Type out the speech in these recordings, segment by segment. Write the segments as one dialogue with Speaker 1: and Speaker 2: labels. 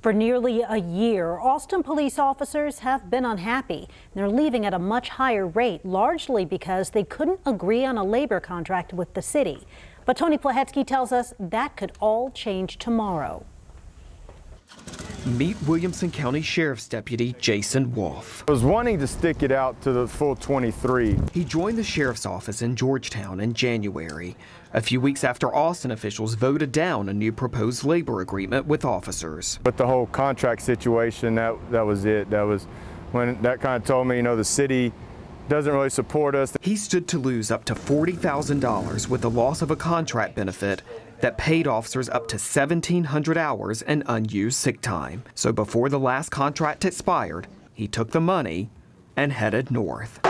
Speaker 1: For nearly a year, Austin police officers have been unhappy. They're leaving at a much higher rate, largely because they couldn't agree on a labor contract with the city. But Tony Plohetski tells us that could all change tomorrow.
Speaker 2: Meet Williamson County Sheriff's Deputy Jason Wolf.
Speaker 3: I was wanting to stick it out to the full 23.
Speaker 2: He joined the sheriff's office in Georgetown in January, a few weeks after Austin officials voted down a new proposed labor agreement with officers.
Speaker 3: But the whole contract situation, that was it. That was when that kind of told me, the city doesn't really support us.
Speaker 2: He stood to lose up to $40,000 with the loss of a contract benefit that paid officers up to 1,700 hours and unused sick time. So before the last contract expired, he took the money and headed north.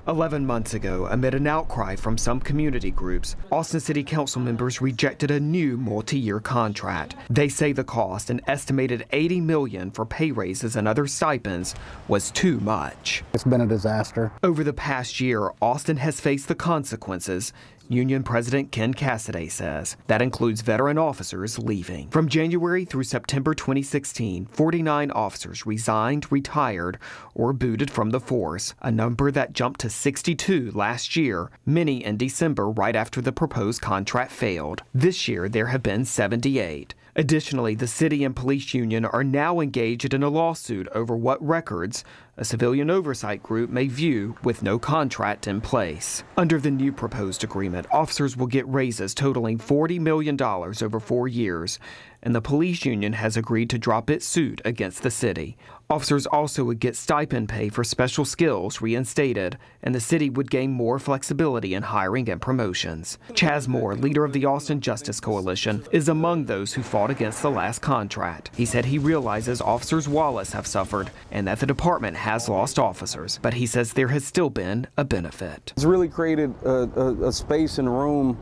Speaker 2: 11 months ago, amid an outcry from some community groups, Austin City Council members rejected a new multi-year contract. They say the cost, an estimated $80 million for pay raises and other stipends, was too much.
Speaker 4: It's been a disaster.
Speaker 2: Over the past year, Austin has faced the consequences. Union President Ken Cassidy says that includes veteran officers leaving. From January through September 2016, 49 officers resigned, retired, or booted from the force, a number that jumped to 62 last year, many in December right after the proposed contract failed. This year, there have been 78. Additionally, the city and police union are now engaged in a lawsuit over what records a civilian oversight group may view with no contract in place. Under the new proposed agreement, officers will get raises totaling $40 million over 4 years, and the police union has agreed to drop its suit against the city. Officers also would get stipend pay for special skills reinstated, and the city would gain more flexibility in hiring and promotions. Chaz Moore, leader of the Austin Justice Coalition, is among those who fought against the last contract. He said he realizes officers' wallets have suffered and that the department has lost officers, but he says there has still been a benefit.
Speaker 5: It's really created a space and room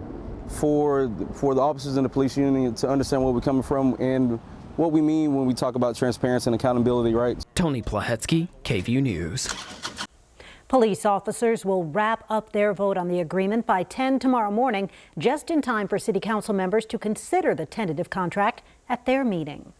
Speaker 5: for the officers in the police union to understand where we're coming from and what we mean when we talk about transparency and accountability rights.
Speaker 2: Tony Plohetski, KVUE News.
Speaker 1: Police officers will wrap up their vote on the agreement by 10 tomorrow morning, just in time for city council members to consider the tentative contract at their meeting.